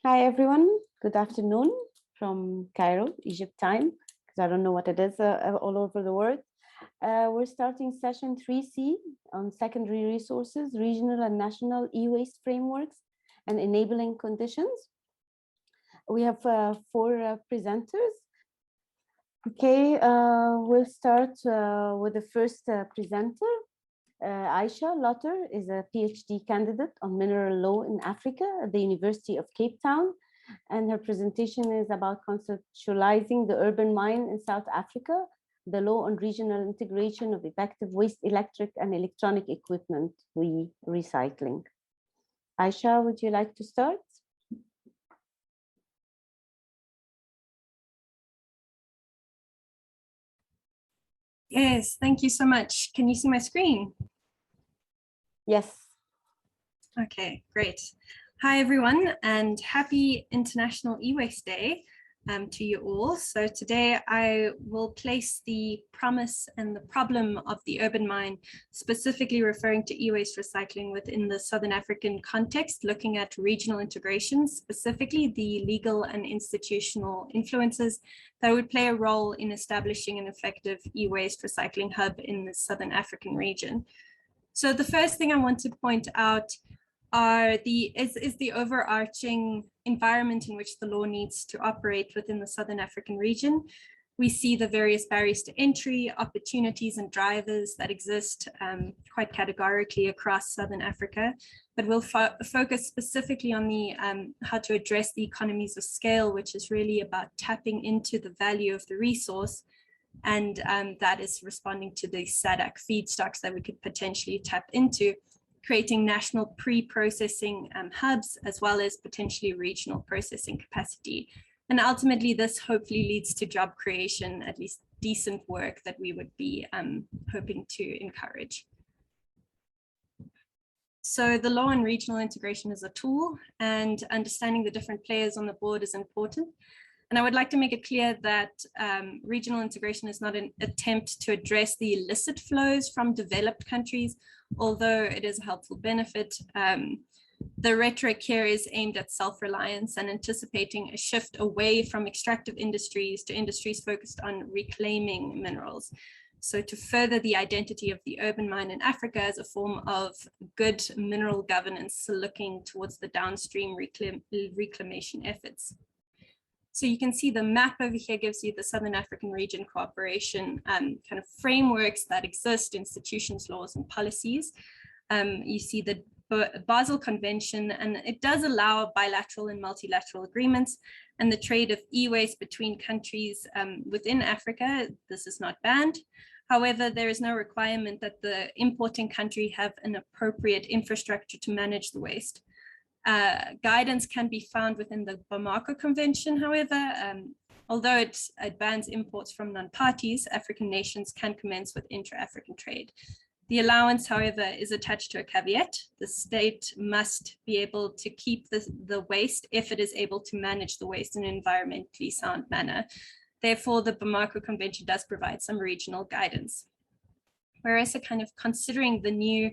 Hi, everyone. Good afternoon from Cairo, Egypt time, because I don't know what it is all over the world. We're starting session 3C on secondary resources, regional and national e-waste frameworks and enabling conditions. We have 4 presenters. Okay, we'll start with the first presenter. Aisha Lotter is a PhD candidate on mineral law in Africa at the University of Cape Town, and her presentation is about conceptualizing the urban mine in South Africa, the law on regional integration of effective waste electric and electronic equipment recycling. Aisha, would you like to start? Yes, thank you so much. Can you see my screen? Yes. Okay, great. Hi, everyone, and happy International E-Waste Day to you all. So today I will place the promise and the problem of the urban mine, specifically referring to e-waste recycling within the Southern African context, looking at regional integration, specifically the legal and institutional influences that would play a role in establishing an effective e-waste recycling hub in the Southern African region. So the first thing I want to point out is the overarching environment in which the law needs to operate within the Southern African region. We see the various barriers to entry, opportunities and drivers that exist quite categorically across Southern Africa, but we'll focus specifically on the how to address the economies of scale, which is really about tapping into the value of the resource. And that is responding to the SADC feedstocks that we could potentially tap into, creating national pre-processing hubs, as well as potentially regional processing capacity. And ultimately, this hopefully leads to job creation, at least decent work that we would be hoping to encourage. So the law on regional integration is a tool, and understanding the different players on the board is important. And I would like to make it clear that regional integration is not an attempt to address the illicit flows from developed countries, although it is a helpful benefit. The rhetoric here is aimed at self-reliance and anticipating a shift away from extractive industries to industries focused on reclaiming minerals. So to further the identity of the urban mine in Africa as a form of good mineral governance, looking towards the downstream reclamation efforts. So you can see the map over here gives you the Southern African region cooperation kind of frameworks that exist, institutions, laws, and policies. You see the Basel Convention, and it does allow bilateral and multilateral agreements and the trade of e-waste between countries within Africa. This is not banned. However, there is no requirement that the importing country have an appropriate infrastructure to manage the waste. Guidance can be found within the Bamako Convention, however, although it bans imports from non-parties, African nations can commence with intra-African trade. The allowance, however, is attached to a caveat. The state must be able to keep the waste if it is able to manage the waste in an environmentally sound manner. Therefore, the Bamako Convention does provide some regional guidance. Whereas kind of considering the new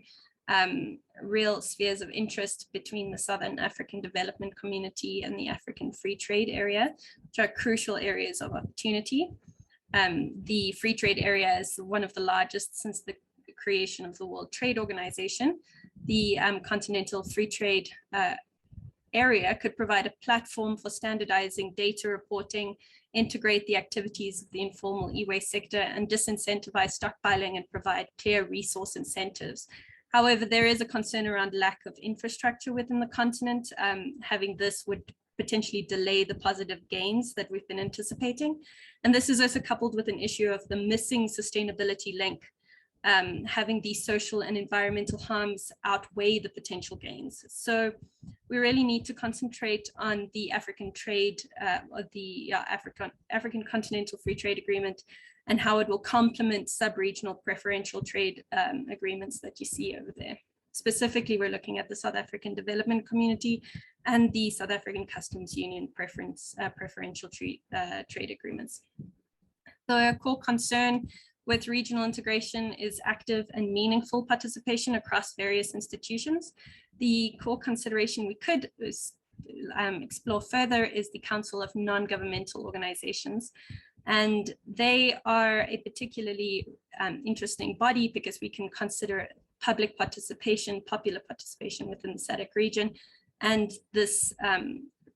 real spheres of interest between the Southern African Development Community and the African Free Trade Area, which are crucial areas of opportunity. The Free Trade Area is one of the largest since the creation of the World Trade Organization. The Continental Free Trade Area could provide a platform for standardizing data reporting, integrate the activities of the informal e-waste sector, and disincentivize stockpiling and provide clear resource incentives. However, there is a concern around lack of infrastructure within the continent. Having this would potentially delay the positive gains that we've been anticipating. And this is also coupled with an issue of the missing sustainability link, having these social and environmental harms outweigh the potential gains. So we really need to concentrate on the African trade, African Continental Free Trade Agreement, and how it will complement sub-regional preferential trade agreements that you see over there. Specifically, we're looking at the South African Development Community and the South African Customs Union preferential trade agreements. The core concern with regional integration is active and meaningful participation across various institutions. The core consideration we could explore further is the Council of Non-Governmental Organizations. And they are a particularly interesting body because we can consider public participation, popular participation within the SADC region. And this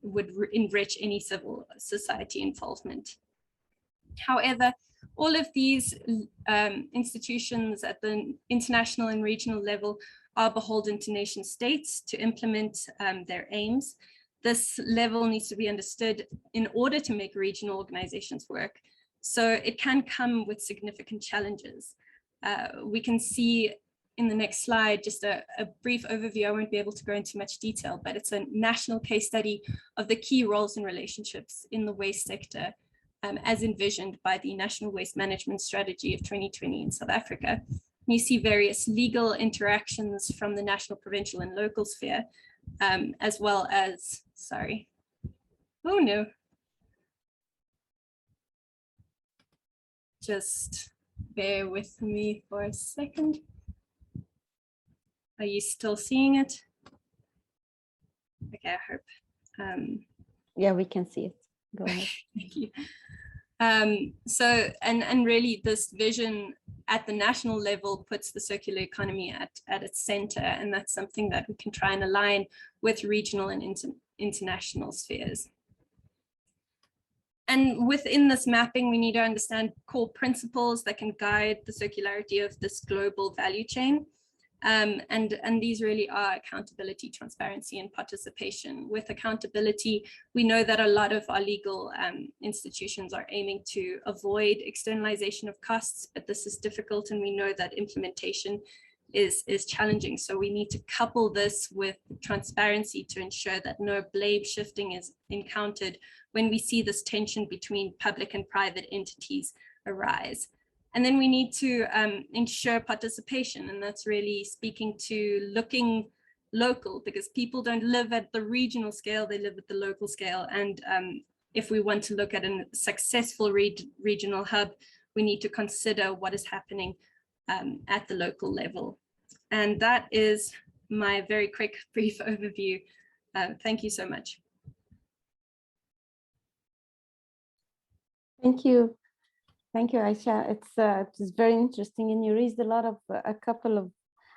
would enrich any civil society involvement. However, all of these institutions at the international and regional level are beholden to nation states to implement their aims. This level needs to be understood in order to make regional organizations work. So it can come with significant challenges. We can see in the next slide just a brief overview. I won't be able to go into much detail, but it's a national case study of the key roles and relationships in the waste sector as envisioned by the National Waste Management Strategy of 2020 in South Africa. You see various legal interactions from the national, provincial, and local sphere, as well as, sorry, oh no. Just bear with me for a second. Are you still seeing it? Okay, I hope. Yeah, we can see it. Go ahead. Thank you. So, and really this vision at the national level puts the circular economy at its center, and that's something that we can try and align with regional and international spheres. And within this mapping, we need to understand core principles that can guide the circularity of this global value chain. And these really are accountability, transparency, and participation. With accountability, we know that a lot of our legal institutions are aiming to avoid externalization of costs, but this is difficult, and we know that implementation is challenging. So we need to couple this with transparency to ensure that no blame shifting is encountered when we see this tension between public and private entities arise. And then we need to ensure participation, and that's really speaking to looking local, because people don't live at the regional scale, they live at the local scale. And if we want to look at a successful regional hub, we need to consider what is happening at the local level. And that is my very quick, brief overview. Thank you so much. Thank you. Thank you, Aisha. It's very interesting, and you raised a lot of a couple of,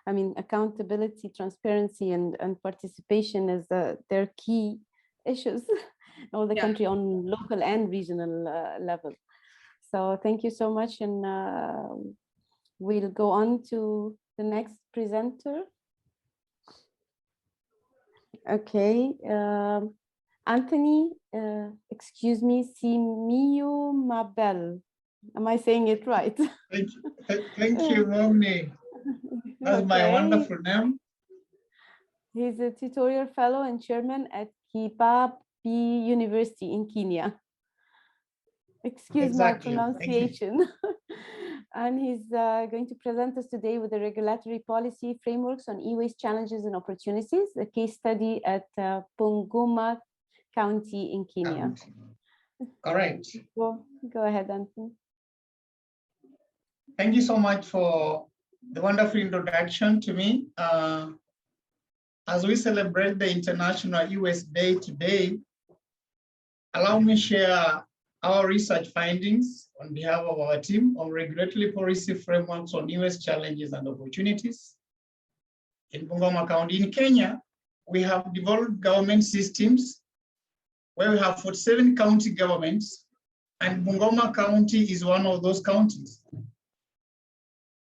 I mean, accountability, transparency, and participation as their key issues in all the country on local and regional level. So thank you so much, and we'll go on to the next presenter. Okay. Anthony, excuse me, Simiyu Mabele1. Am I saying it right? Thank you, Moghny. That's my wonderful name. He's a tutorial fellow and chairman at Kibabi University in Kenya. Excuse my pronunciation. And he's going to present us today with the regulatory policy frameworks on e-waste challenges and opportunities, a case study at Bungoma County in Kenya. Correct. Go ahead, Anthony. Thank you so much for the wonderful introduction to me. As we celebrate the International e-waste Day today, allow me to share our research findings on behalf of our team on regulatory policy frameworks on e-waste challenges and opportunities. In Bungoma County in Kenya, we have developed government systems where we have 47 county governments, and Bungoma County is one of those counties.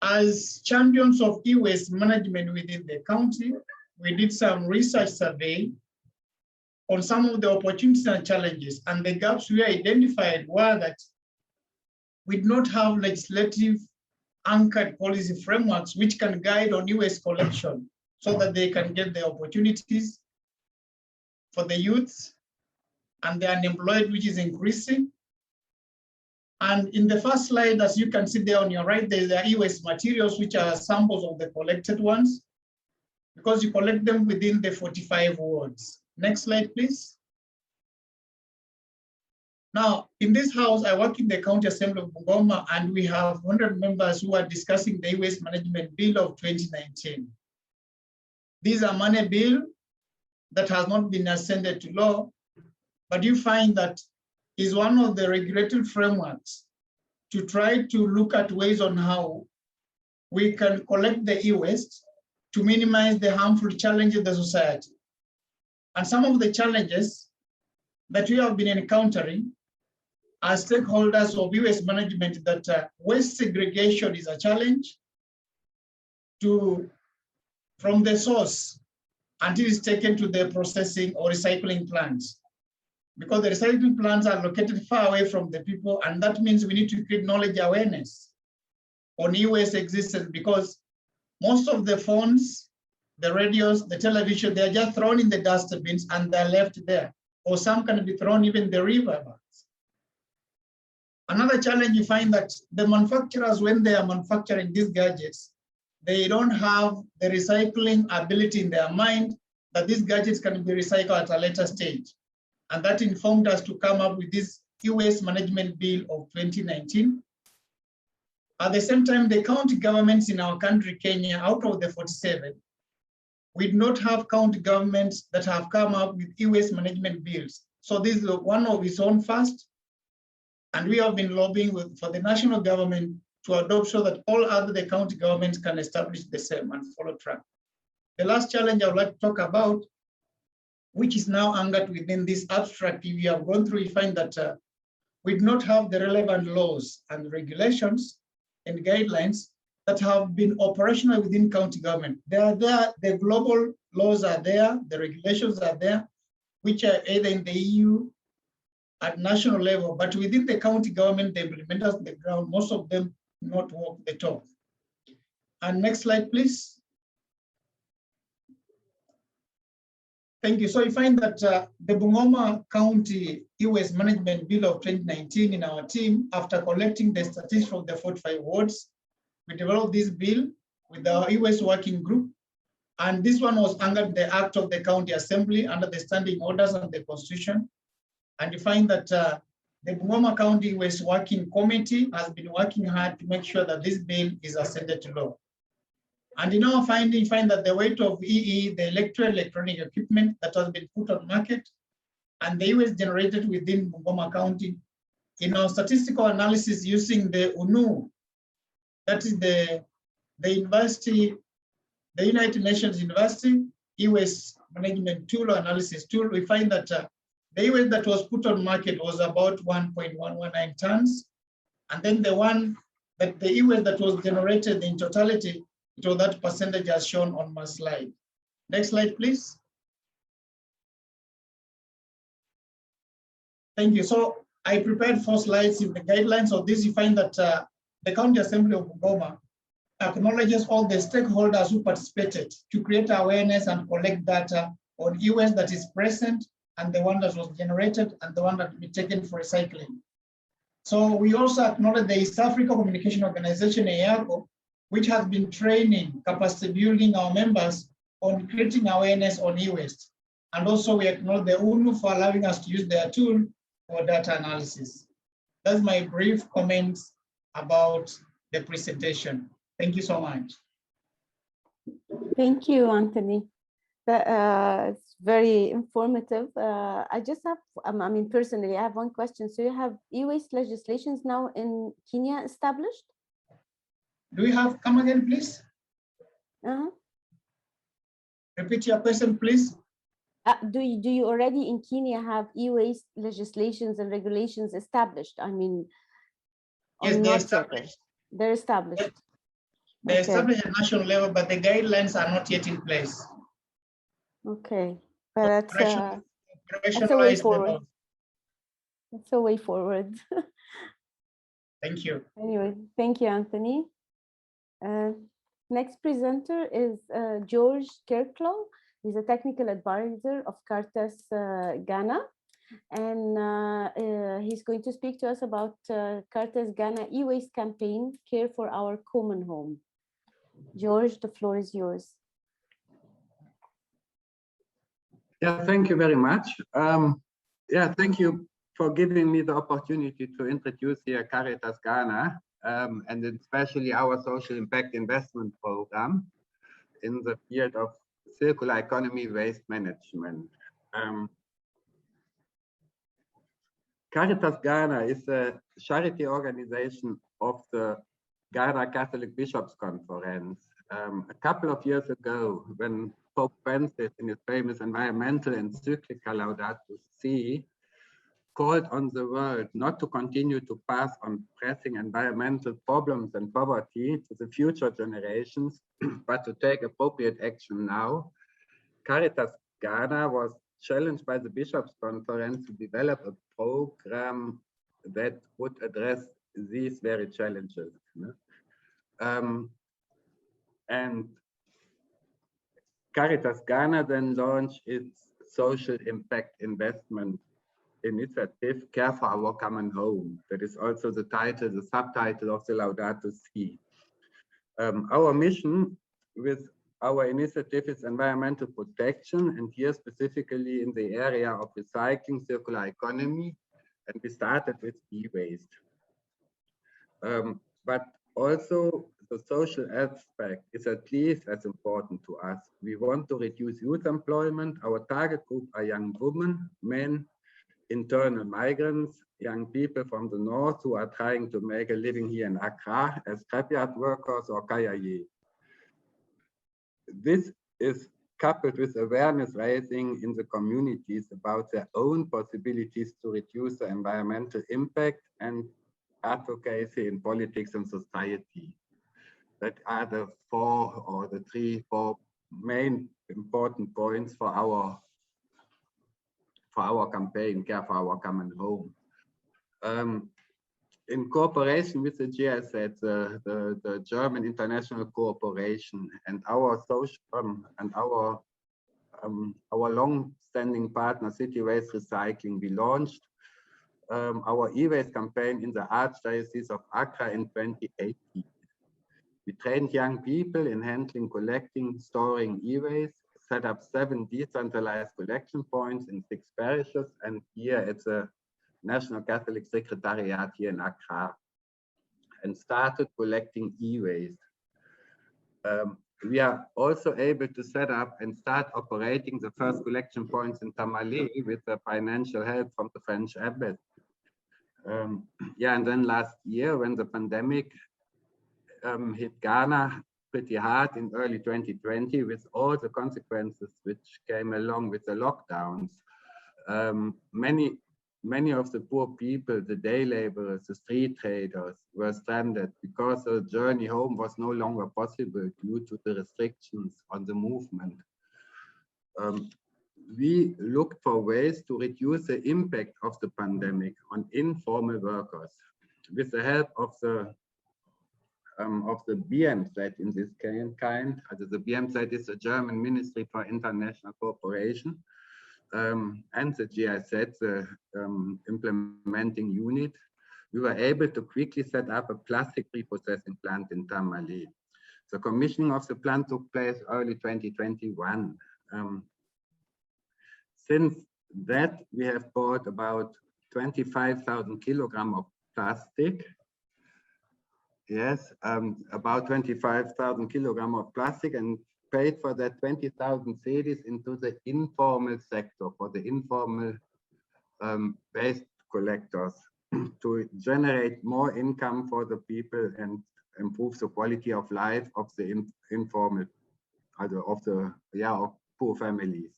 As champions of e-waste management within the county, we did some research survey on some of the opportunities and challenges, and the gaps we identified were that we do not have legislative anchored policy frameworks which can guide on e-waste collection so that they can get the opportunities for the youth and the unemployed, which is increasing. And in the first slide, as you can see there on your right, there's the e-waste materials, which are samples of the collected ones, because you collect them within the 45 wards. Next slide, please. Now, in this house, I work in the County Assembly of Bungoma, and we have 100 members who are discussing the e-waste management bill of 2019. These are money bill that has not been ascended to law, but you find that is one of the regulatory frameworks to try to look at ways on how we can collect the e-waste to minimize the harmful challenges of the society. And some of the challenges that we have been encountering as stakeholders of e-waste management, that waste segregation is a challenge from the source until it's taken to the processing or recycling plants. Because the recycling plants are located far away from the people, and that means we need to create knowledge awareness on e-waste existence, because most of the phones, the radios, the television, they're just thrown in the dustbins and they're left there. Or some can be thrown even in the river. Another challenge, you find that the manufacturers, when they are manufacturing these gadgets, they don't have the recycling ability in their mind that these gadgets can be recycled at a later stage. And that informed us to come up with this e-waste management bill of 2019. At the same time, the county governments in our country, Kenya, out of the 47, we do not have county governments that have come up with e-waste management bills. So this is one of its own first. And we have been lobbying for the national government to adopt so that all other county governments can establish the same and follow track. The last challenge I would like to talk about, which is now anchored within this abstract, if you have gone through, you find that we do not have the relevant laws and regulations and guidelines that have been operational within county government. They are there, the global laws are there, the regulations are there, which are either in the EU at national level, but within the county government, the implementers on the ground, most of them not walk the talk. And next slide, please. Thank you. So you find that the Bungoma County e-waste management bill of 2019 in our team, after collecting the statistics from the 45 wards, we developed this bill with our e-waste working group. And this one was under the Act of the County Assembly under the standing orders and the Constitution. And you find that the Bungoma County e-waste working committee has been working hard to make sure that this bill is ascended to law. And in our finding, find that the weight of EE, the electronic equipment that has been put on market, and the e-waste generated within Bungoma County, in our statistical analysis using the UNU, that is the university, the United Nations University e-waste management tool or analysis tool, we find that the e-waste that was put on market was about 1.119 tons. And then the one that the e-waste that was generated in totality, it was that percentage as shown on my slide. Next slide, please. Thank you. So I prepared 4 slides in the guidelines of this. You find that the County Assembly of Bungoma acknowledges all the stakeholders who participated to create awareness and collect data on e-waste that is present, and the one that was generated, and the one that will be taken for recycling. So we also acknowledge the East Africa Communication Organization, EACO, which has been training, capacity building our members on creating awareness on e-waste. And also we acknowledge the UNU for allowing us to use their tool for data analysis. That's my brief comments about the presentation. Thank you so much. Thank you, Anthony. It's very informative. I just have, I mean, personally, I have one question. So you have e-waste legislations now in Kenya established? Do we have, come again, please? Repeat your question, please. Do you already in Kenya have e-waste legislations and regulations established? I mean, yes, they're established. They're established. They're established at national level, but the guidelines are not yet in place. Okay, but that's a way forward. That's a way forward. Thank you. Anyway, thank you, Anthony. Next presenter is George Kirklow. He's a technical advisor of Caritas Ghana, and he's going to speak to us about Caritas Ghana e-waste campaign, Care for Our Common Home. George, the floor is yours. Yeah, thank you very much. Yeah, thank you for giving me the opportunity to introduce here Caritas Ghana, and especially our social impact investment program in the field of circular economy waste management. Caritas Ghana is a charity organization of the Ghana Catholic Bishops' Conference. A couple of years ago, when Pope Francis, in his famous environmental encyclical Laudato Si', called on the world not to continue to pass on pressing environmental problems and poverty to the future generations, but to take appropriate action now, Caritas Ghana was challenged by the Bishops' Conference to develop a program that would address these very challenges. And Caritas Ghana then launched its social impact investment initiative, Care for Our Common Home. That is also the title, the subtitle of the Laudato Si'. Our mission with our initiative is environmental protection, and here specifically in the area of recycling, circular economy, and we started with e-waste. But also the social aspect is at least as important to us. We want to reduce youth employment. Our target group are young women, men, internal migrants, young people from the north who are trying to make a living here in Accra as scrapyard workers or kayaye. This is coupled with awareness raising in the communities about their own possibilities to reduce the environmental impact and advocacy in politics and society. That are the four main important points for our campaign, Care for Our Common Home. In cooperation with the GIZ, the German International Cooperation, and our long-standing partner, City Waste Recycling, we launched our e-waste campaign in the Archdiocese of Accra in 2018. We trained young people in handling, collecting, storing e-waste, set up 7 decentralized collection points in 6 parishes, and here it's a National Catholic Secretariat here in Accra, and started collecting e-waste. We are also able to set up and start operating the first collection points in Tamale with the financial help from the French Embassy. And then last year, when the pandemic hit Ghana pretty hard in early 2020, with all the consequences which came along with the lockdowns, many of the poor people, the day laborers, the street traders, were stranded because the journey home was no longer possible due to the restrictions on the movement. We looked for ways to reduce the impact of the pandemic on informal workers with the help of the BMZ in this kind. The BMZ is the German Ministry for International Cooperation, and the GIZ, the implementing unit. We were able to quickly set up a plastic reprocessing plant in Tamale. The commissioning of the plant took place early 2021. Since that, we have bought about 25,000 kilograms of plastic. Yes, about 25,000 kilograms of plastic, and paid for that 20,000 cedis into the informal sector, for the informal waste collectors, to generate more income for the people and improve the quality of life of the informal, of poor families.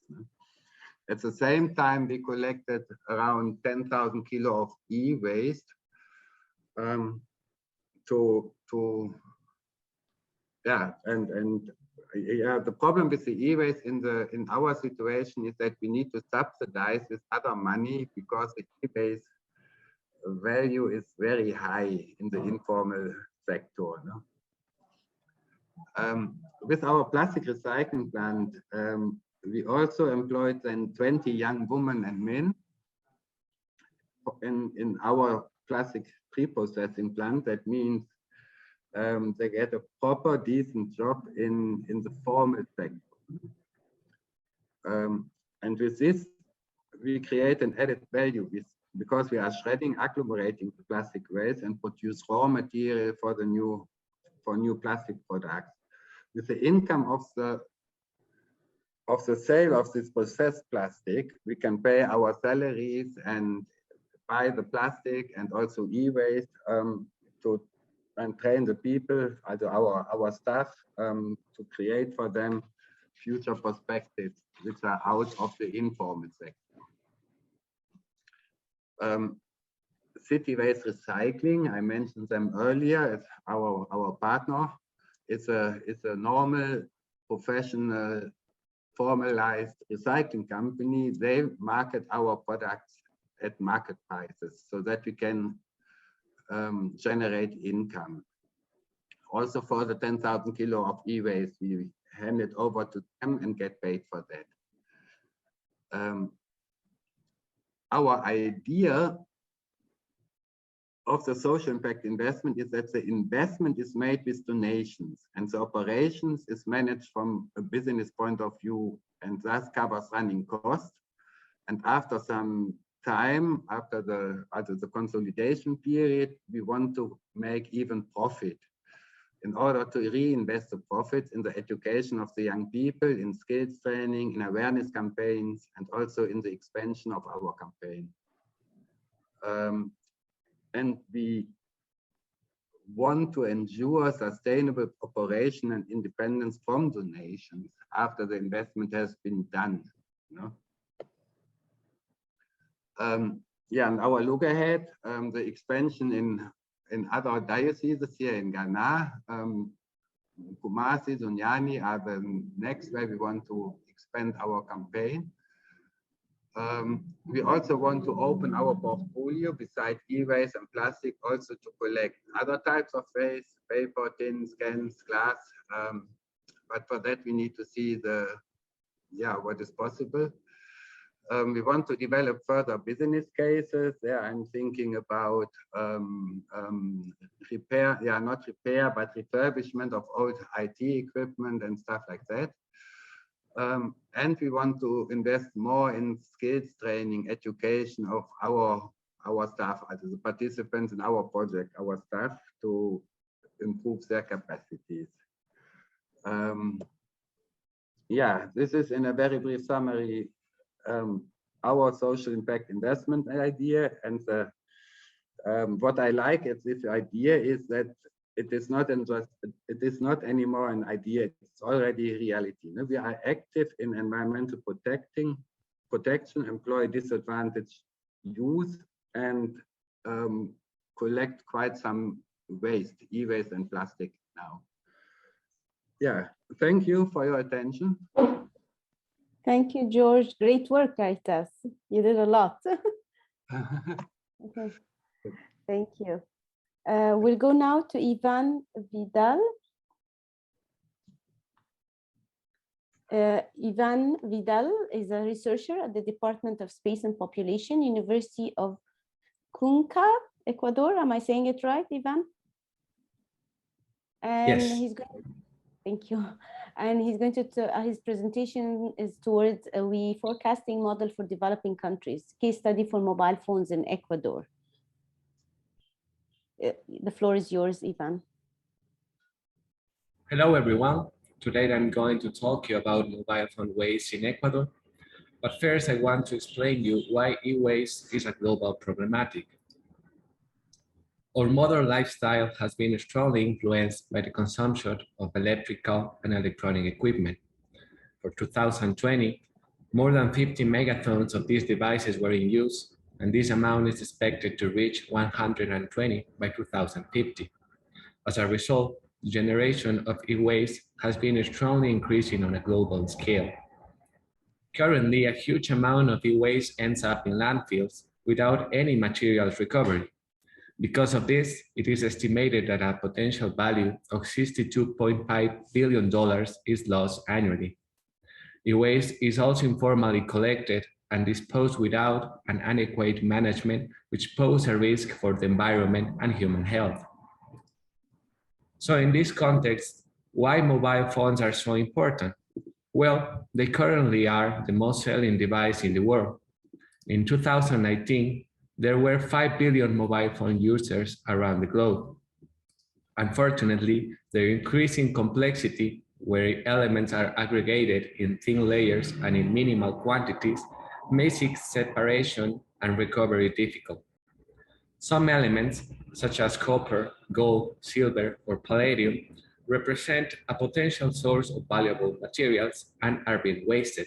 At the same time, we collected around 10,000 kilo of e-waste the problem with the e-waste in our situation is that we need to subsidize with other money because the e-waste value is very high in the informal sector. No? With our plastic recycling plant, we also employed then 20 young women and men in our plastic pre-processing plant. That means they get a proper, decent job in the formal sector. And with this, we create an added value because we are shredding, agglomerating the plastic waste and produce raw material for new plastic products. With the income of the of the sale of this processed plastic, we can pay our salaries and buy the plastic and also e-waste and train the people, our staff, to create for them future perspectives which are out of the informal sector. City waste recycling, I mentioned them earlier, as our partner. It's a normal, professional, formalized recycling company. They market our products at market prices so that we can generate income. Also for the 10,000 kilo of e-waste, we hand it over to them and get paid for that. Our idea of the social impact investment is that the investment is made with donations and the operations is managed from a business point of view and thus covers running costs. And after some time, after the consolidation period, we want to make even profit in order to reinvest the profits in the education of the young people, in skills training, in awareness campaigns, and also in the expansion of our campaign. And we want to ensure sustainable operation and independence from donations after the investment has been done. You know? Yeah, and our look ahead, the expansion in other dioceses here in Ghana, Kumasi, Zunyani are the next where we want to expand our campaign. We also want to open our portfolio besides e-waste and plastic, also to collect other types of waste, paper, tins, cans, glass. But for that, we need to see what is possible. We want to develop further business cases. Yeah, I'm thinking about repair, not repair, but refurbishment of old IT equipment and stuff like that. And we want to invest more in skills training, education of our staff, the participants in our project, our staff, to improve their capacities. Yeah, this is in a very brief summary our social impact investment idea. And what I like at this idea is that it is not anymore an idea, it's already reality. We are active in environmental protection, employ disadvantaged youth, and collect quite some waste, e-waste and plastic now. Yeah, thank you for your attention. Thank you, George. Great work, Kaitas. You did a lot. Okay. Thank you. We'll go now to Ivan Vidal. Ivan Vidal is a researcher at the Department of Space and Population, University of Cuenca, Ecuador. Am I saying it right, Ivan? And yes. He's going. Thank you. And he's going to, his presentation is towards a forecasting model for developing countries, case study for mobile phones in Ecuador. The floor is yours, Ivan. Hello, everyone. Today I'm going to talk to you about mobile phone waste in Ecuador. But first, I want to explain you why e-waste is a global problematic. Our modern lifestyle has been strongly influenced by the consumption of electrical and electronic equipment. For 2020, more than 50 megatons of these devices were in use, and this amount is expected to reach 120 by 2050. As a result, the generation of e-waste has been strongly increasing on a global scale. Currently, a huge amount of e-waste ends up in landfills without any materials recovery. Because of this, it is estimated that a potential value of $62.5 billion is lost annually. E-waste is also informally collected and disposed without an adequate management, which pose a risk for the environment and human health. So in this context, why mobile phones are so important? Well, they currently are the most selling device in the world. In 2019, there were 5 billion mobile phone users around the globe. Unfortunately, their increasing complexity where elements are aggregated in thin layers and in minimal quantities, makes separation and recovery difficult. Some elements, such as copper, gold, silver, or palladium, represent a potential source of valuable materials and are being wasted.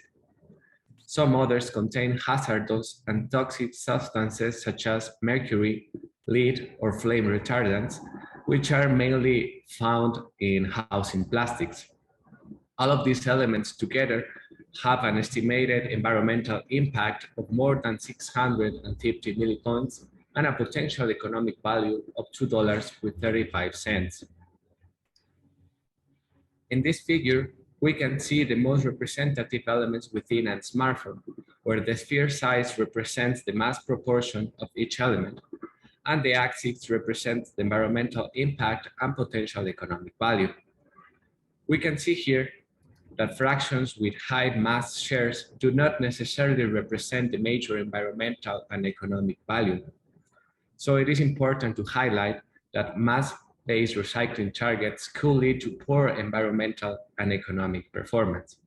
Some others contain hazardous and toxic substances such as mercury, lead, or flame retardants, which are mainly found in housing plastics. All of these elements together have an estimated environmental impact of more than 650 millitons and a potential economic value of $2.35. In this figure, we can see the most representative elements within a smartphone, where the sphere size represents the mass proportion of each element, and the axis represents the environmental impact and potential economic value. We can see here that fractions with high mass shares do not necessarily represent the major environmental and economic value. So it is important to highlight that mass-based recycling targets could lead to poor environmental and economic performance.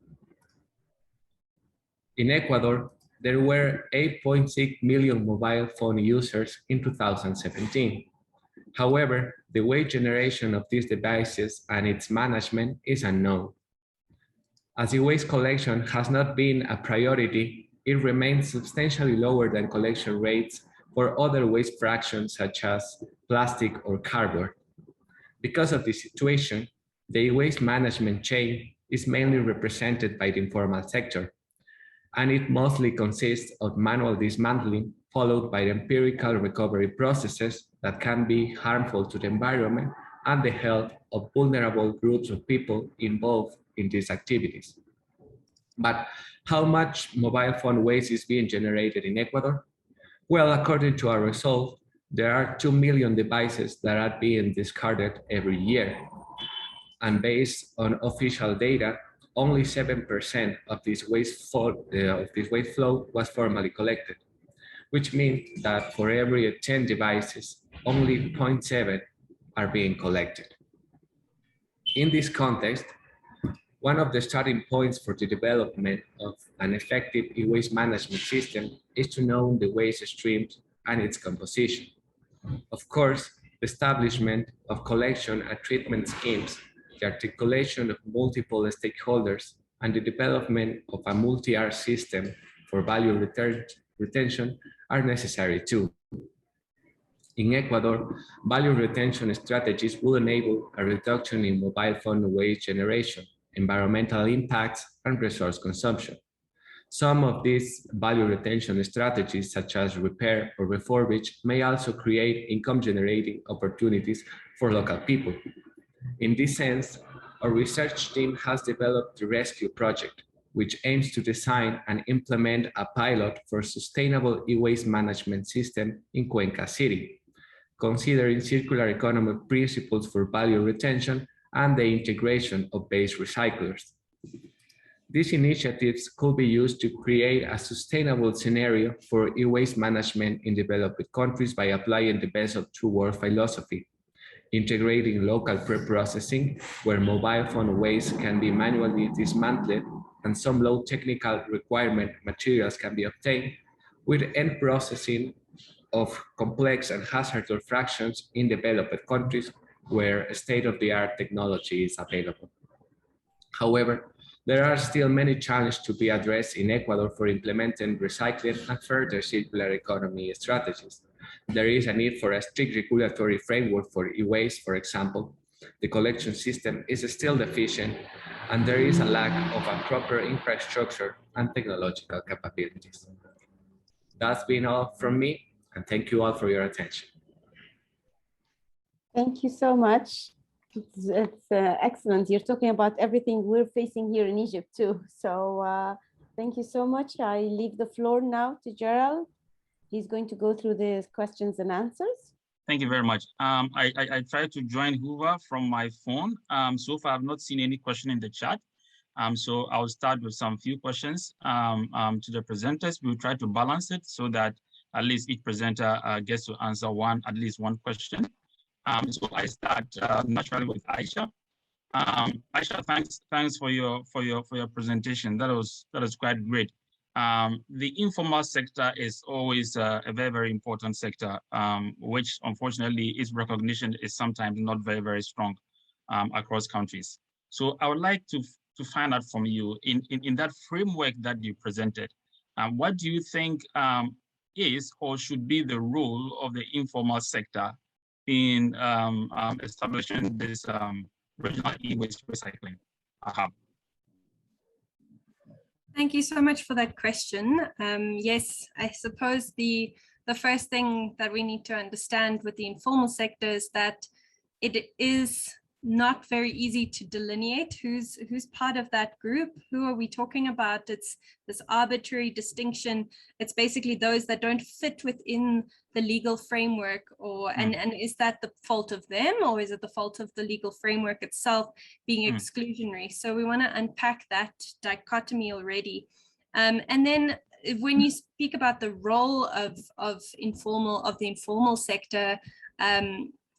In Ecuador, there were 8.6 million mobile phone users in 2017. However, the waste generation of these devices and its management is unknown. As the waste collection has not been a priority, it remains substantially lower than collection rates for other waste fractions such as plastic or cardboard. Because of this situation, the waste management chain is mainly represented by the informal sector, and it mostly consists of manual dismantling followed by empirical recovery processes that can be harmful to the environment and the health of vulnerable groups of people involved in these activities. But how much mobile phone waste is being generated in Ecuador? Well, according to our result, there are 2 million devices that are being discarded every year. And based on official data, only 7% of this waste flow was formally collected, which means that for every 10 devices, only 0.7 are being collected. In this context, one of the starting points for the development of an effective e-waste management system is to know the waste streams and its composition. Of course, the establishment of collection and treatment schemes, the articulation of multiple stakeholders, and the development of a multi-R system for value retention are necessary too. In Ecuador, value retention strategies will enable a reduction in mobile phone waste generation, environmental impacts, and resource consumption. Some of these value retention strategies, such as repair or refurbish, may also create income-generating opportunities for local people. In this sense, our research team has developed the Rescue Project, which aims to design and implement a pilot for sustainable e-waste management system in Cuenca City, considering circular economy principles for value retention and the integration of base recyclers. These initiatives could be used to create a sustainable scenario for e-waste management in developed countries by applying the best of two worlds philosophy, integrating local pre-processing, where mobile phone waste can be manually dismantled and some low technical requirement materials can be obtained, with end processing of complex and hazardous fractions in developed countries where state-of-the-art technology is available. However, there are still many challenges to be addressed in Ecuador for implementing recycling and further circular economy strategies. There is a need for a strict regulatory framework for e-waste, for example. The collection system is still deficient, and there is a lack of a proper infrastructure and technological capabilities. That's been all from me, and thank you all for your attention. Thank you so much. It's excellent. You're talking about everything we're facing here in Egypt too. So thank you so much. I leave the floor now to Gerald. He's going to go through the questions and answers. Thank you very much. I tried to join Hoover from my phone. So far, I've not seen any question in the chat. So I'll start with some few questions to the presenters. We'll try to balance it so that at least each presenter gets to answer at least one question. So I start naturally with Aisha. Aisha, thanks for your presentation. That was quite great. The informal sector is always a very important sector, which unfortunately its recognition is sometimes not very strong across countries. So I would like to find out from you in that framework that you presented, what do you think is or should be the role of the informal sector in establishing this regional e-waste recycling hub? Thank you so much for that question. Yes, I suppose the first thing that we need to understand with the informal sector is that it is not very easy to delineate who's part of that group. Who are we talking about? It's this arbitrary distinction. It's basically those that don't fit within the legal framework, or and is that the fault of them, or is it the fault of the legal framework itself being exclusionary? So we want to unpack that dichotomy already. And then when you speak about the role of the informal sector,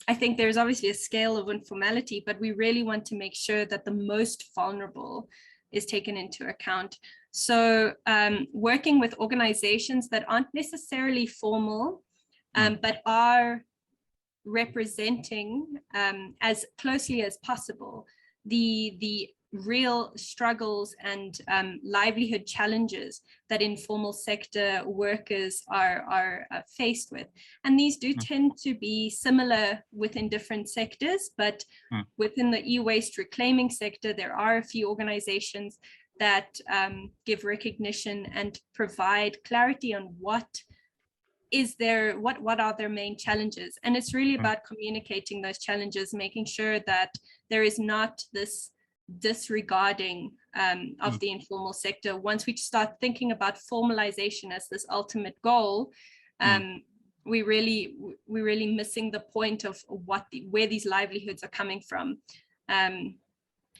I think there's obviously a scale of informality, but we really want to make sure that the most vulnerable is taken into account. So working with organizations that aren't necessarily formal, but are representing as closely as possible the real struggles and livelihood challenges that informal sector workers are faced with. And these do tend to be similar within different sectors, but within the e-waste reclaiming sector, there are a few organizations that give recognition and provide clarity on what are their main challenges. And it's really about communicating those challenges, making sure that there is not this disregarding of the informal sector. Once we start thinking about formalization as this ultimate goal, we're really missing the point of where these livelihoods are coming from.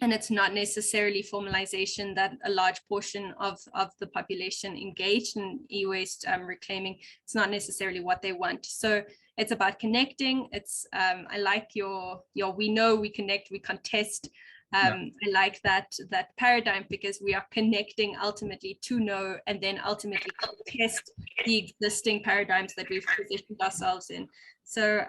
And it's not necessarily formalization that a large portion of the population engaged in e-waste reclaiming, it's not necessarily what they want. So it's about connecting. It's I like your we know, we connect, we contest. I like that paradigm, because we are connecting ultimately to know and then ultimately test the existing paradigms that we've positioned ourselves in. So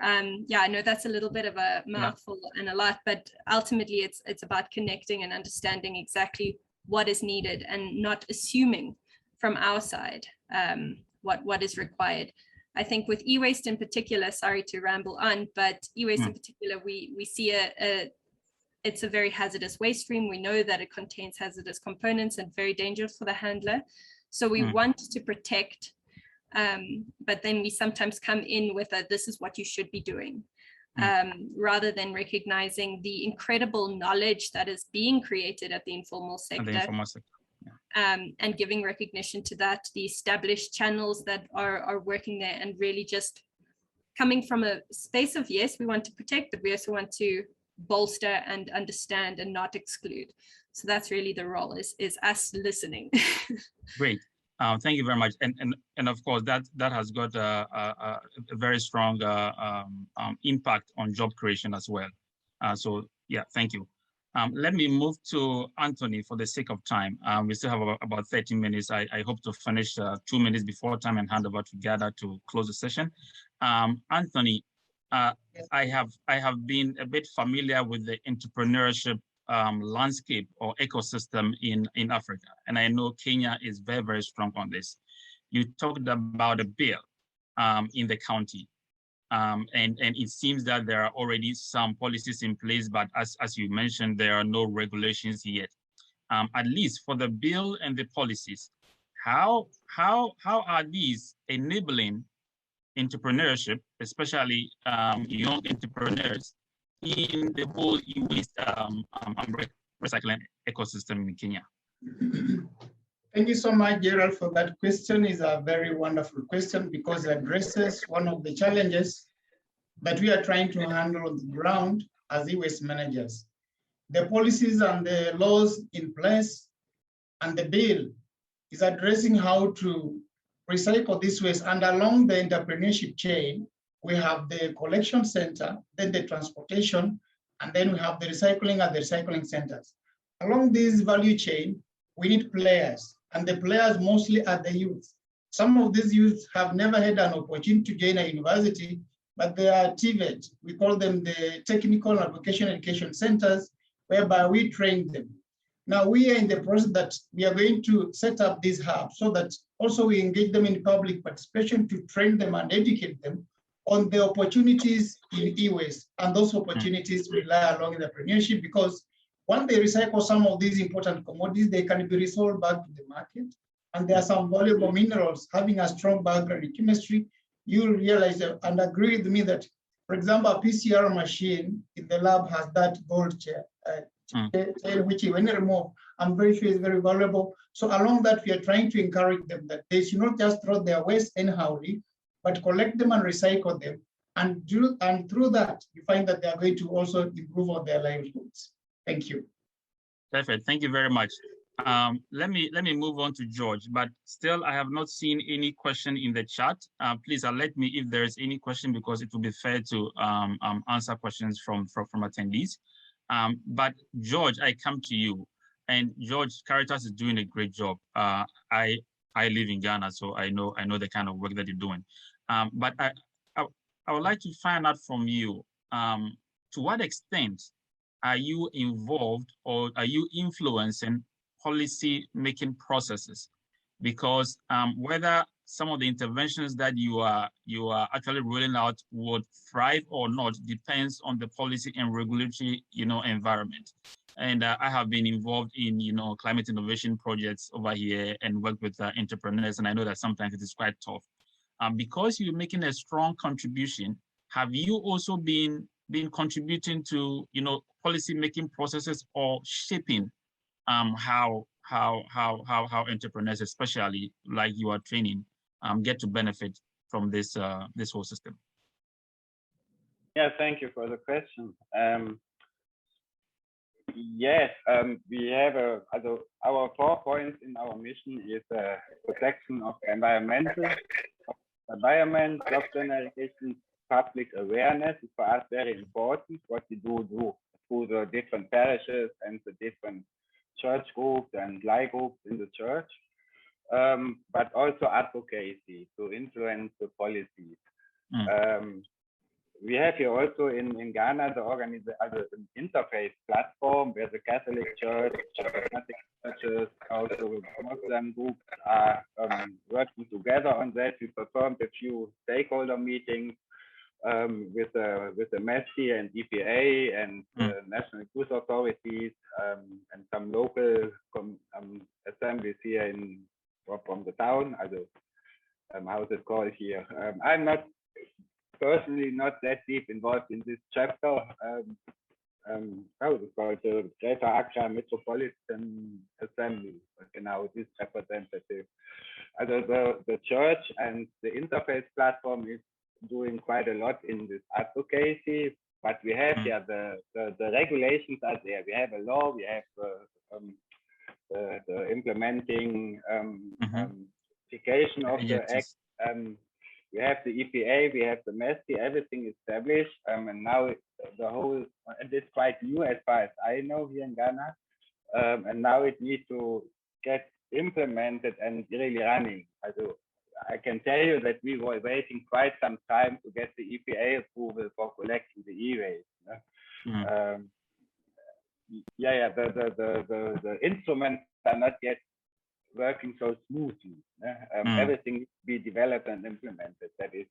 yeah, I know that's a little bit of a mouthful and a lot, but ultimately it's about connecting and understanding exactly what is needed and not assuming from our side what is required. I think with e-waste in particular, sorry to ramble on, but e-waste in particular, we see it's a very hazardous waste stream. We know that it contains hazardous components and very dangerous for the handler. So we want to protect, but then we sometimes come in with this is what you should be doing, rather than recognizing the incredible knowledge that is being created at the informal sector. And giving recognition to that, the established channels that are working there, and really just coming from a space of, yes, we want to protect, but we also want to bolster and understand and not exclude. So that's really the role, is us listening. Great. Thank you very much. And of course, that has got a very strong impact on job creation as well. So yeah, thank you. Let me move to Anthony for the sake of time. We still have about 30 minutes. I hope to finish 2 minutes before time and hand over to Ghada to close the session. Anthony, I have been a bit familiar with the entrepreneurship landscape or ecosystem in Africa, and I know Kenya is very strong on this. You talked about a bill in the county, and it seems that there are already some policies in place, but as you mentioned, there are no regulations yet. At least for the bill and the policies, how are these enabling entrepreneurship, especially young entrepreneurs, in the whole e-waste recycling ecosystem in Kenya? Thank you so much, Gerald, for that question. It's a very wonderful question, because it addresses one of the challenges that we are trying to handle on the ground as e-waste managers. The policies and the laws in place and the bill is addressing how to recycle this waste, and along the entrepreneurship chain, we have the collection center, then the transportation, And then we have the recycling at the recycling centers. Along this value chain, we need players, and the players mostly are the youth. Some of these youth have never had an opportunity to join a university, but they are TVET. We call them the Technical and Vocational Education Centers, whereby we train them. Now we are in the process that we are going to set up these hubs so that also we engage them in public participation to train them and educate them on the opportunities in e-waste. And those opportunities rely along entrepreneurship, because when they recycle some of these important commodities, they can be resold back to the market. And there are some valuable minerals. Having a strong background in chemistry, you realize and agree with me that, for example, a PCR machine in the lab has that gold chair, which when you remove, I'm very sure is very valuable. So along that, we are trying to encourage them that they should not just throw their waste anyhowly, but collect them and recycle them. And through that, you find that they are going to also improve on their livelihoods. Thank you. Perfect. Thank you very much. Let me move on to George, but still I have not seen any question in the chat. Please alert me if there is any question, because it will be fair to answer questions from attendees. But George, I come to you, and George, Caritas is doing a great job. I live in Ghana, so I know the kind of work that you're doing. But I would like to find out from you, to what extent are you involved or are you influencing policy making processes? Because whether some of the interventions that you are actually rolling out would thrive or not depends on the policy and regulatory environment. And I have been involved in climate innovation projects over here and work with entrepreneurs, and I know that sometimes it is quite tough. Because you're making a strong contribution, have you also been contributing to policy making processes or shaping how entrepreneurs, especially like you are training, get to benefit from this whole system? Yeah, thank you for the question. Yes, we have our 4 points in our mission is protection of environmental, environment, job generation, public awareness is for us very important. What we do through the different parishes and the different church groups and life groups in the church, but also advocacy to influence the policies. We have here also in Ghana the interface platform where the Catholic Church, charismatic churches, also Muslim groups are working together on that. We performed a few stakeholder meetings with the MMUST and EPA and national youth authorities and some local assemblies here from the town. How is it called here? I'm not personally not that deep involved in this chapter. How is it called? The Greater Accra Metropolitan Assembly. Now this representative. The church and the interface platform is doing quite a lot in this advocacy, but we have here the regulations are there. We have a law, we have the implementing application of the act. We have the EPA, we have the MMUST, everything established, and now the whole, and it's quite new as far as I know here in Ghana, and now it needs to get implemented and really running. I can tell you that we were waiting quite some time to get the EPA approval for collecting the e-waste. The instruments are not yet working so smoothly. Everything needs to be developed and implemented. That is,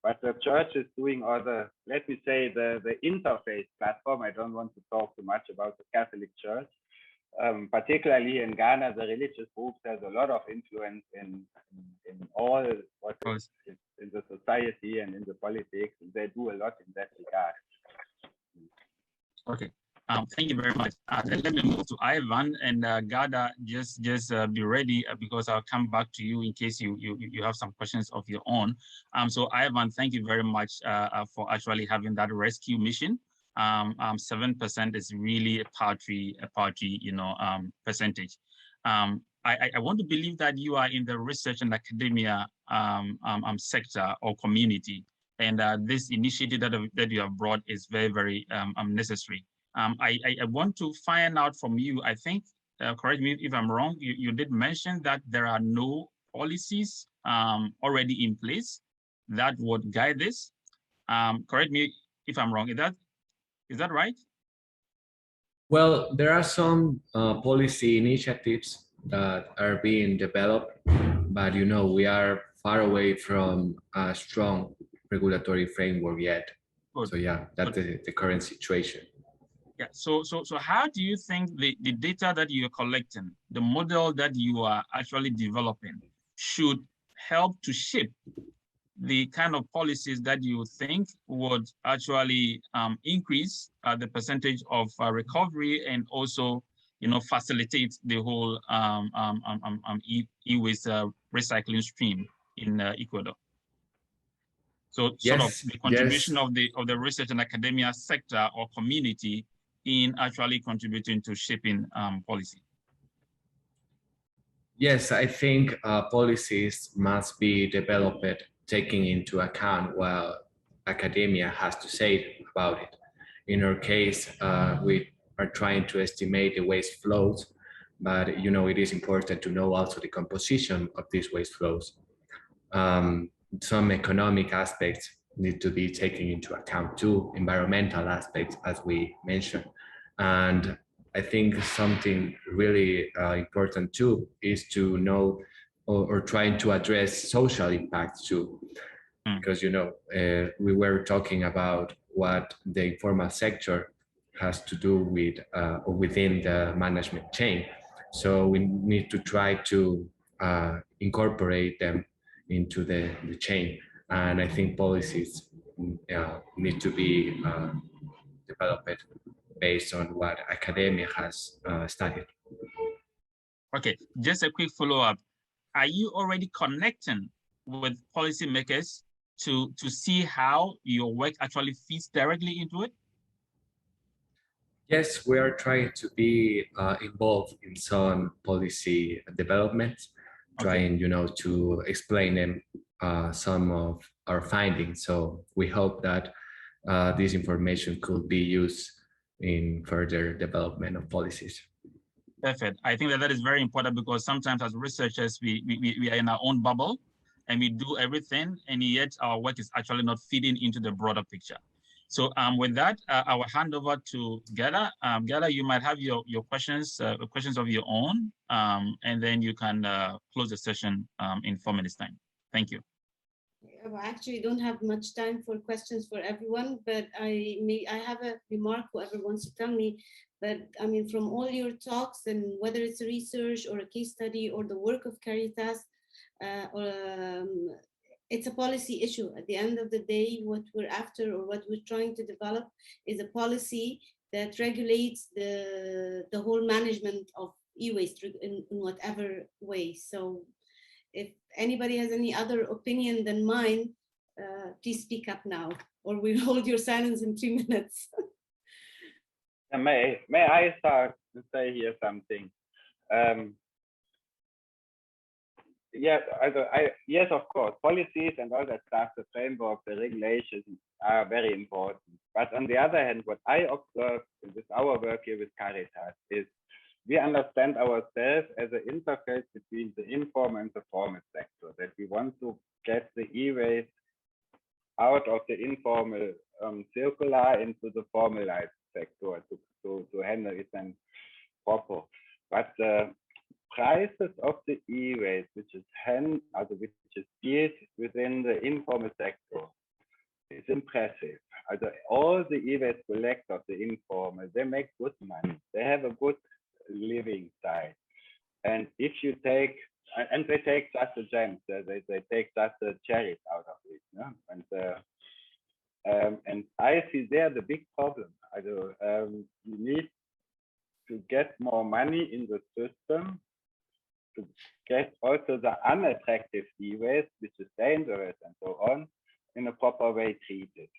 but the church is doing all the, let me say, the interface platform. I don't want to talk too much about the Catholic Church. Particularly in Ghana, the religious groups has a lot of influence in all what is in the society and in the politics. They do a lot in that regard. Okay. Thank you very much. Let me move to Ivan and Ghada. Just be ready because I'll come back to you in case you have some questions of your own. So Ivan, thank you very much for actually having that rescue mission. 7% is really a paltry percentage. I want to believe that you are in the research and academia sector or community. And this initiative that you have brought is very, very necessary. I want to find out from you, I think, correct me if I'm wrong, you did mention that there are no policies already in place that would guide this. Correct me if I'm wrong, is that right? Well, there are some policy initiatives that are being developed, but we are far away from a strong regulatory framework yet. Good. So yeah, that's the current situation. Yeah. So how do you think the data that you are collecting, the model that you are actually developing, should help to shape the kind of policies that you think would actually increase the percentage of recovery and also, facilitate the whole e-waste recycling stream in Ecuador? So sort of the contribution of the research and academia sector or community in actually contributing to shaping policy. Yes, I think policies must be developed taking into account what academia has to say about it. In our case, we are trying to estimate the waste flows, but it is important to know also the composition of these waste flows. Some economic aspects need to be taken into account too, environmental aspects, as we mentioned. And I think something really important too is to know or trying to address social impacts too, because we were talking about what the informal sector has to do with or within the management chain. So we need to try to incorporate them into the chain, and I think policies need to be developed based on what academia has studied. Okay, just a quick follow-up. Are you already connecting with policymakers to see how your work actually fits directly into it? Yes, we are trying to be involved in some policy developments, trying, to explain them some of our findings. So we hope that this information could be used in further development of policies. Perfect. I think that is very important because sometimes as researchers, we are in our own bubble and we do everything, and yet our work is actually not feeding into the broader picture. So with that, I will hand over to Ghada. Ghada, you might have your questions of your own, and then you can close the session in 4 minutes time. Thank you. I actually don't have much time for questions for everyone, but I have a remark whoever wants to tell me. But I mean, from all your talks, and whether it's research or a case study or the work of Caritas, it's a policy issue. At the end of the day, what we're after or what we're trying to develop is a policy that regulates the whole management of e-waste in whatever way. So if anybody has any other opinion than mine, please speak up now, or we'll hold your silence in 3 minutes. May I start to say here something? Yes, yes, of course, policies and all that stuff, the framework, the regulations are very important. But on the other hand, what I observe with our work here with Caritas is we understand ourselves as an interface between the informal and the formal sector, that we want to get the e-waste out of the informal circular into the formalized sector to handle it and proper. But the prices of the e-waste, which is built within the informal sector, is impressive. All the e-waste collectors, the informal, they make good money. They have a good living side. And if you take, and they take just the gems, they take just the cherries out of it. No? And I see there the big problem. You need to get more money in the system to get also the unattractive e-waste, which is dangerous and so on, in a proper way treated.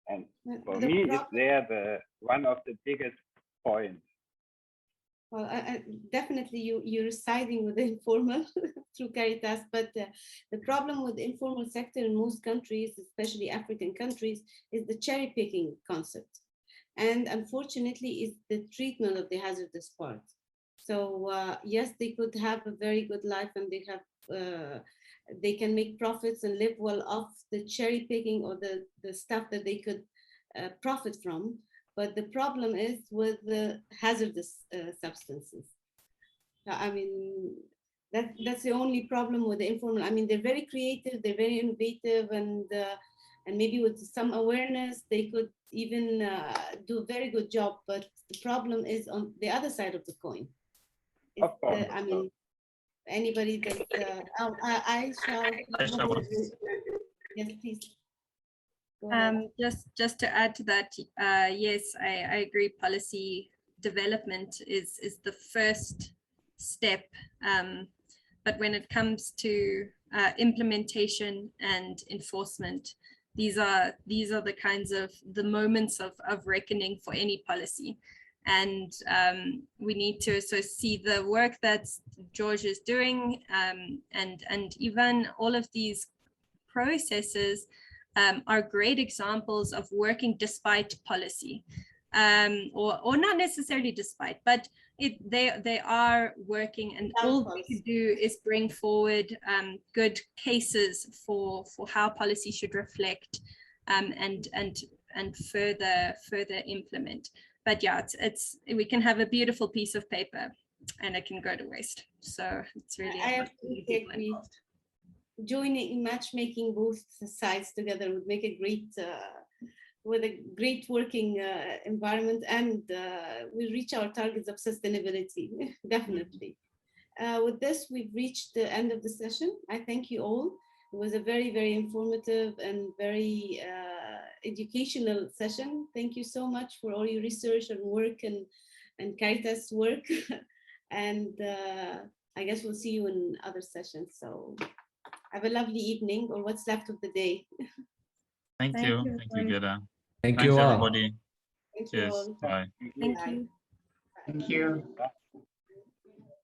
And for me, it's there one of the biggest points. Well, definitely you're siding with the informal through Caritas, but the problem with the informal sector in most countries, especially African countries, is the cherry picking concept. And unfortunately, is the treatment of the hazardous part. So yes, they could have a very good life and they have, they can make profits and live well off the cherry picking or the stuff that they could profit from. But the problem is with the hazardous substances. I mean, that's the only problem with the informal. I mean, they're very creative, they're very innovative, and maybe with some awareness, they could even do a very good job. But the problem is on the other side of the coin. I mean, anybody that I shall. Yes, please. Just to add to that, yes, I agree. Policy development is the first step, but when it comes to implementation and enforcement, these are the kinds of the moments of reckoning for any policy. And we need to see the work that George is doing, and even all of these processes are great examples of working despite policy, or not necessarily despite, but they are working, and all we can do is bring forward good cases for how policy should reflect and further implement. But yeah, it's we can have a beautiful piece of paper and it can go to waste. So it's really I absolutely agree. Joining matchmaking both sides together would make a great with a great working environment, and we reach our targets of sustainability. Definitely. With this, we've reached the end of the session. I thank you all. It was a very, very informative and very educational session. Thank you so much for all your research and work and Caritas work. And I guess we'll see you in other sessions. So have a lovely evening, or what's left of the day. Thank you. Thank you, Ghada. Thank you all. Everybody. Thank Cheers. you all. Bye. Thank you. Thank you.